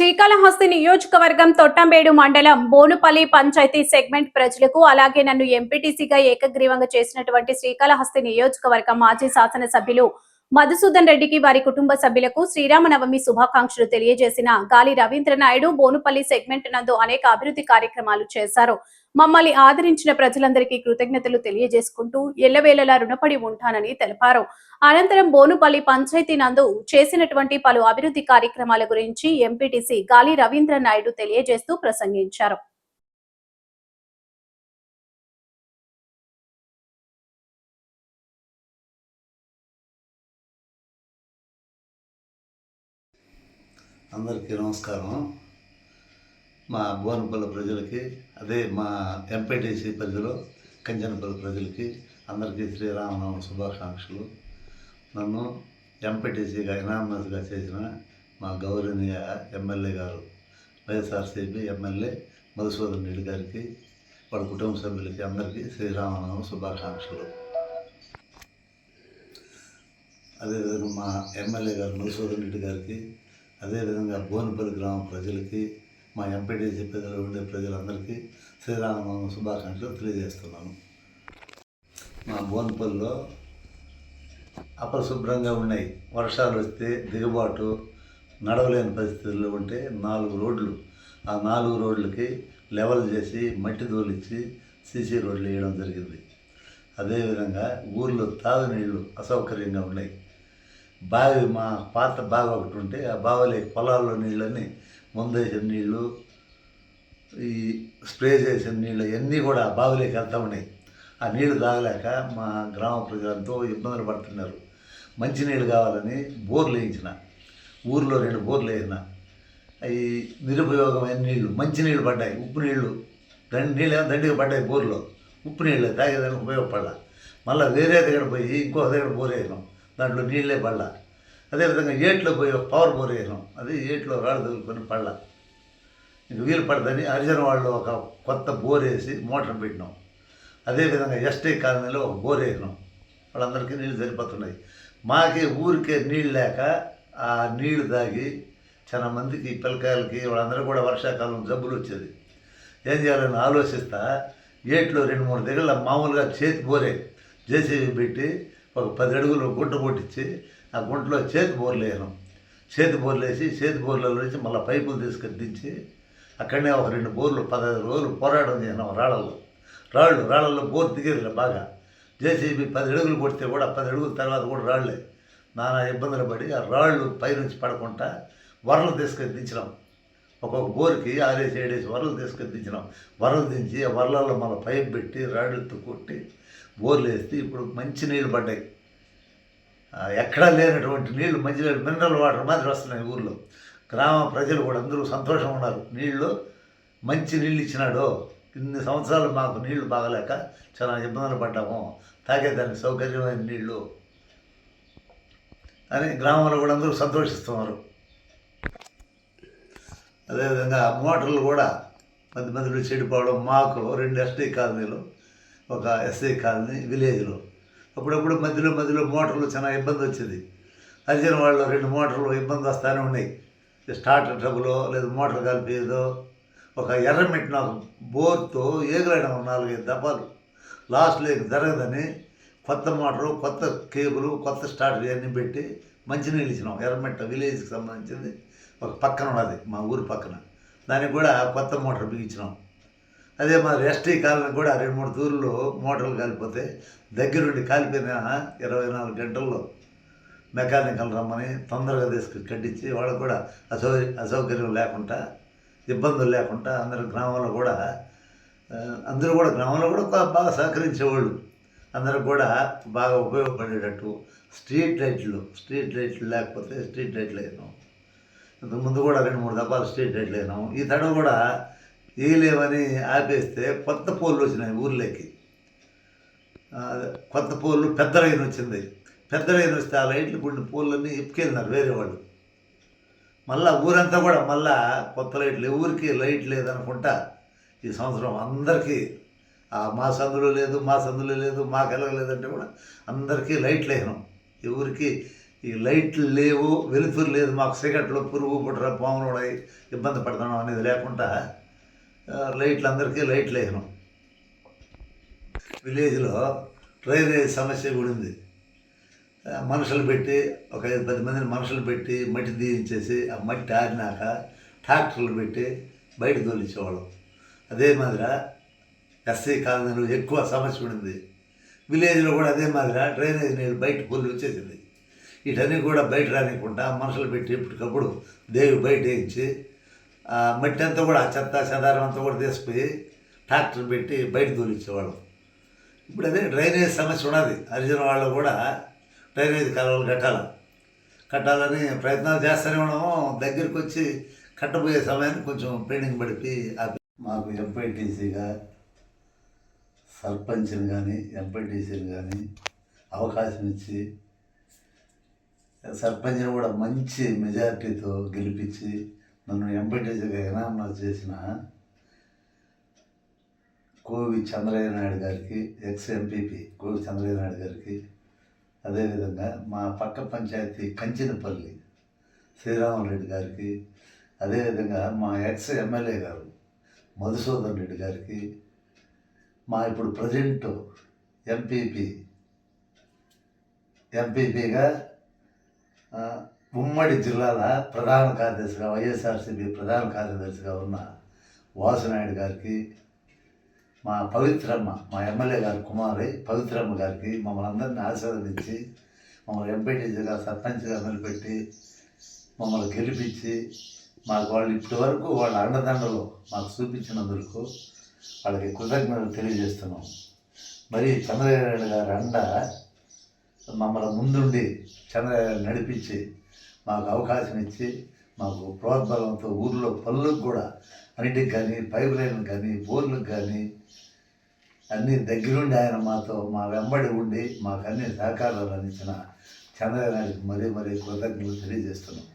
శ్రీకాళహస్తి నియోజకవర్గం తొట్టంబేడు మండలం బోనుపల్లి పంచాయతీ సెగ్మెంట్ ప్రజలకు అలాగే నన్ను ఎంపీటీసీగా ఏకగ్రీవంగా చేసినటువంటి శ్రీకాళహస్తి నియోజకవర్గం మాజీ శాసనసభ్యులు మధుసూదన్ రెడ్డికి వారి కుటుంబ సభ్యులకు శ్రీరామనవమి శుభాకాంక్షలు తెలియజేసిన గాలి రవీంద్రనాయుడు బోనుపల్లి సెగ్మెంట్ నందు అనేక అభివృద్ధి కార్యక్రమాలు చేశారు. మమ్మల్ని ఆదరించిన ప్రజలందరికీ కృతజ్ఞతలు తెలియజేసుకుంటూ ఎల్లవేళలా రుణపడి ఉంటానని తెలిపారు. అనంతరం బోనుపల్లి పంచాయతీ నందు చేసినటువంటి పలు అభివృద్ధి కార్యక్రమాల గురించి ఎంపీటీసీ గాలి రవీంద్రనాయుడు తెలియజేస్తూ ప్రసంగించారు. అందరికీ నమస్కారం. మా బోనుపల్లి ప్రజలకి, అదే మా ఎంపీటీసీ పరిధిలో కంచనపల్లి ప్రజలకి అందరికీ శ్రీరామనవమి శుభాకాంక్షలు. నన్ను ఎంపీటీసీగా ఇనామనస్గా చేసిన మా గౌరవనీయ ఎమ్మెల్యే గారు, వైఎస్ఆర్సీపీ ఎమ్మెల్యే మధుసూదన్ రెడ్డి గారికి, వాళ్ళ కుటుంబ సభ్యులకి అందరికీ శ్రీరామనవమి శుభాకాంక్షలు. అదేవిధంగా మా ఎమ్మెల్యే గారు మధుసూదన్ రెడ్డి గారికి, అదేవిధంగా బోనుపల్లి గ్రామ ప్రజలకి, మా ఎంపీటీసీ ప్రజలు ఉండే ప్రజలందరికీ శ్రీరామనవమి శుభాకాంక్షలు తెలియజేస్తున్నాను. మా బోనుపల్లిలో అపరిశుభ్రంగా ఉన్నాయి. వర్షాలు వస్తే దిగుబాటు నడవలేని పరిస్థితుల్లో ఉంటే 4 రోడ్లు, ఆ 4 రోడ్లకి లెవెల్ చేసి మట్టి తోలిచ్చి సీసీ రోడ్లు వేయడం జరిగింది. అదేవిధంగా ఊళ్ళో తాగునీళ్ళు అసౌకర్యంగా ఉన్నాయి. బావి, మా పాత బావి ఒకటి ఉంటే ఆ బావిలో పొలాల్లో నీళ్ళని ముందేసిన నీళ్ళు, ఈ స్ప్రే చేసిన నీళ్ళు అన్నీ కూడా బావిలోకి వెళ్తూ ఉన్నాయి. ఆ నీళ్లు తాగలేక మా గ్రామ ప్రజలంతో ఇబ్బందులు పడుతున్నారు. మంచినీళ్ళు కావాలని బోర్లు వేయించిన, ఊర్లో 2 బోర్లు వేసిన, అవి నిరుపయోగమైన నీళ్లు, మంచినీళ్ళు పడ్డాయి. ఉప్పు నీళ్లు నీళ్ళు ఏమో దండిగా పడ్డాయి బోర్లో, ఉప్పు నీళ్ళు తాగేదానికి ఉపయోగపడాల. మళ్ళీ వేరే దగ్గర పోయి ఇంకో దగ్గర బోర్ వేసినాం, దాంట్లో నీళ్ళే పడలా. అదేవిధంగా ఏట్లో పోయి ఒక పవర్ బోర్ వేసినాం, అది ఏట్లో రాళ్ళు తగులుకొని పడలా. ఇంక వీలు పడదని హరిజన వాళ్ళు ఒక కొత్త బోర్ వేసి మోటార్ పెట్టినాం. అదేవిధంగా ఎస్టీ కాలనీలో ఒక బోర్ వేసినాం, వాళ్ళందరికీ నీళ్ళు సరిపోతున్నాయి. మాకే ఊరికే నీళ్ళు లేక ఆ నీళ్లు తాగి చాలా మందికి, పిల్లకాయలకి వాళ్ళందరూ కూడా వర్షాకాలం జబ్బులు వచ్చేది. ఏం చేయాలని ఆలోచిస్తా ఏట్లో 2-3 దగ్గర మామూలుగా చేతి బోరే జేసీబీ పెట్టి ఒక 10 అడుగులు గుంట కొట్టించి ఆ గుంటలో చేతి బోర్లు వేసినాం. చేతి బోర్లు వేసి చేతి బోర్లలో నుంచి మళ్ళీ పైపులు తీసుకొని దించి అక్కడనే ఒక 2 బోర్లు 15 రోజులు పోరాటం చేసినాం. రాళ్ళల్లో బోర్ దిగేది బాగా. జేసీబీ 10 అడుగులు కొడితే కూడా 10 అడుగుల తర్వాత కూడా రాళ్ళే. నానా ఇబ్బందులు పడి ఆ రాళ్ళు పైనుంచి పడకుండా వరలు తీసుకొని దించినాం. ఒక్కొక్క బోర్కి 6-7 వరలు తీసుకొని దించినాం. వరలు దించి ఆ వరలలో మళ్ళీ పైపు పెట్టి రాళ్ళతో కొట్టి బోర్లు వేస్తే ఇప్పుడు మంచి నీళ్ళు పడ్డాయి. ఎక్కడా లేనటువంటి నీళ్లు, మంచి మినరల్ వాటర్ మాదిరి వస్తున్నాయి ఊళ్ళో. గ్రామ ప్రజలు కూడా అందరూ సంతోషం ఉన్నారు. నీళ్ళు మంచి నీళ్ళు ఇచ్చినాడు. ఇన్ని సంవత్సరాలు మాకు నీళ్లు బాగలేక చాలా ఇబ్బందులు పడ్డాము, తాగేదానికి సౌకర్యమైన నీళ్ళు అని గ్రామంలో కూడా అందరూ సంతోషిస్తున్నారు. అదేవిధంగా మోటార్లు కూడా మధ్యలో చెడిపోవడం. మాకు 2 ఎస్టీ కాలనీలు, ఒక ఎస్సీ కాలనీ విలేజ్లో అప్పుడప్పుడు మధ్యలో మోటార్లు చాలా ఇబ్బంది వచ్చేది. హరిజన వాళ్ళు 2 మోటార్లు ఇబ్బంది వస్తూనే ఉన్నాయి. స్టార్టర్ ట్రబులో లేదు మోటార్ కలిపేదో, ఒక ఎర్రమెట్టిన బోర్తో ఏగులైన 4-5 దఫాలు లాస్ట్లో జరగదని కొత్త మోటారు, కొత్త కేబుల్, కొత్త స్టార్టర్ ఇవన్నీ పెట్టి మంచినీళ్ళు ఇచ్చినాం. ఎర్రమెట్ట విలేజ్కి సంబంధించింది ఒక పక్కన ఉన్నది, మా ఊరి పక్కన. దానికి కూడా కొత్త మోటార్ బిగించినాం. అదే మరి ఎస్టీ కాలనీ కూడా 2-3 తూర్లు మోటార్లు కాలిపోతే దగ్గరుండి కాలిపోయిన 24 గంటల్లో మెకానికల్ రమ్మని తొందరగా తీసుకుని కట్టించి వాళ్ళకు కూడా అసౌకర్యం లేకుండా, ఇబ్బందులు లేకుండా అందరూ గ్రామంలో కూడా బాగా సహకరించేవాళ్ళు. అందరూ కూడా బాగా ఉపయోగపడేటట్టు స్ట్రీట్ లైట్లు లేకపోతే స్ట్రీట్ లైట్లు వేసినాం. ఇంతకుముందు కూడా 2-3 దఫాలు స్ట్రీట్ లైట్లు వేసినాం. ఈ తడవ కూడా వేయలేమని ఆపేస్తే కొత్త పోల్లు వచ్చినాయి ఊర్లోకి. కొత్త పోల్లు పెద్ద లైన్ వచ్చింది. పెద్ద లైన్ వస్తే ఆ లైట్లు కొన్ని పోళ్ళన్నీ ఎప్పుకెళ్ళినారు వేరే వాళ్ళు. మళ్ళీ ఊరంతా కూడా మళ్ళా కొత్త లైట్లు, ఎవరికి లైట్ లేదనుకుంటా ఈ సంవత్సరం అందరికీ మా సందులో లేదు, మాకు ఎలాగలేదంటే కూడా అందరికీ లైట్లు వేసినాం. ఎవరికి ఈ లైట్లు లేవు, వెలుతురు లేదు, మాకు సిగరెట్లు పురుగు పుట్ర పాములు ఉన్నాయి, ఇబ్బంది పడుతున్నాం అనేది లేకుండా లైట్లు అందరికీ లైట్లు వేసినాం. విలేజ్లో డ్రైనేజ్ సమస్య కూడా ఉంది. మనుషులు పెట్టి ఒక 5-10 మందిని మనుషులు పెట్టి మట్టి దీవించేసి ఆ మట్టి ఆరినాక ట్రాక్టర్లు పెట్టి బయట తోలించేవాళ్ళం. అదే మాదిరిగా ఎస్సీ కాలనీలో ఎక్కువ సమస్య ఉండింది. విలేజ్లో కూడా అదే మాదిరిగా డ్రైనేజ్ నీళ్ళు బయట పొల్లు వచ్చేసింది. వీటన్నీ కూడా బయట రానికుండా మనుషులు పెట్టి ఇప్పటికప్పుడు దేవి బయట వేయించి మట్టి అంతా కూడా చెత్త చెదారం అంతా కూడా తీసుకుపోయి ట్రాక్టర్ పెట్టి బయట తోలించేవాళ్ళం. ఇప్పుడు అదే డ్రైనేజ్ సమస్య ఉన్నది. హరిజన వాళ్ళు కూడా డ్రైనేజ్ కాలువలు కట్టాలని ప్రయత్నాలు చేస్తూనే ఉన్నాము. దగ్గరికి వచ్చి కట్టబోయే సమయాన్ని కొంచెం పెండింగ్ పడిపి మాకు ఎంపీటీసీగా సర్పంచ్ని కానీ ఎంపీటీసీని కానీ అవకాశం ఇచ్చి సర్పంచ్ని కూడా మంచి మెజారిటీతో గెలిపించి నన్ను ఎంపీటీసీగా ఎనామస్ చేసిన కోవి చంద్రయ్య నాయుడు గారికి, ఎక్స్ ఎంపీపీ కోవి చంద్రయ్య నాయుడు గారికి, అదేవిధంగా మా పక్క పంచాయతీ కంచినపల్లి శ్రీరామరెడ్డి గారికి, అదేవిధంగా మా ఎక్స్ ఎమ్మెల్యే గారు మధుసూదన్ రెడ్డి గారికి, మా ఇప్పుడు ప్రజెంట్ ఎంపీపీగా ఉమ్మడి జిల్లాల ప్రధాన కార్యదర్శిగా వైఎస్ఆర్సీపీ ప్రధాన కార్యదర్శిగా ఉన్న వాసునాయుడు గారికి, మా పవిత్రమ్మ మా ఎమ్మెల్యే గారి కుమారి పవిత్రమ్మ గారికి మమ్మల్ని అందరినీ ఆశీర్వదించి మమ్మల్ని ఎంపీటీసీగా సర్పంచ్గా నిలబెట్టి మమ్మల్ని గెలిపించి మాకు వాళ్ళు ఇప్పటి వరకు వాళ్ళ అండదండలు మాకు చూపించినందుకు వాళ్ళకి కృతజ్ఞతలు తెలియజేస్తున్నాం. మరి చంద్రబాబు గారి అండ మమ్మల్ని ముందుండి చంద్రబాబు నడిపించి మాకు అవకాశం ఇచ్చి మాకు ప్రోద్బలంతో ఊర్లో పనులకు కూడా అన్నిటికి కానీ పైప్ లైన్లకు కానీ బోర్లకు కానీ అన్నీ దగ్గరుండి ఆయన మాతో మా వెంబడి ఉండి మాకు అన్ని సహకారాలు అందించిన చంద్రబాబు నాయుడికి మరీ కృతజ్ఞతలు తెలియజేస్తున్నాం.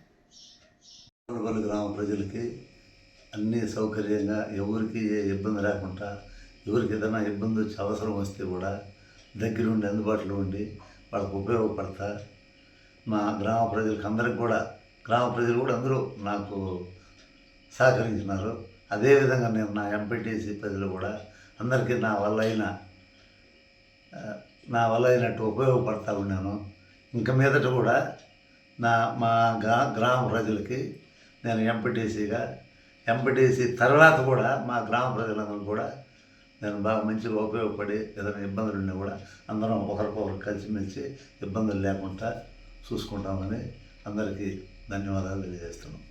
పల్లి గ్రామ ప్రజలకి అన్నీ సౌకర్యంగా ఎవరికి ఏ ఇబ్బంది రాకుండా, ఎవరికి ఏదైనా ఇబ్బంది వచ్చి అవసరం వస్తే కూడా దగ్గరుండి అందుబాటులో ఉండి వాళ్ళకు ఉపయోగపడతా మా గ్రామ ప్రజలకు అందరికి కూడా గ్రామ ప్రజలు కూడా అందరూ నాకు సహకరించినారు. అదేవిధంగా నేను నా ఎంపీటీసీ ప్రజలు కూడా అందరికీ నా వల్ల అయినట్టు ఉపయోగపడతా ఉన్నాను. ఇంక మీదట కూడా మా గ్రామ ప్రజలకి నేను ఎంపీటీసీ తర్వాత కూడా మా గ్రామ ప్రజలందరూ కూడా నేను బాగా మంచిగా ఉపయోగపడి ఏదైనా ఇబ్బందులు ఉన్నా కూడా అందరం ఒకరికొకరు కలిసిమెలిసి ఇబ్బందులు లేకుండా చూసుకుంటామని అందరికీ ధన్యవాదాలు తెలియజేస్తున్నాం.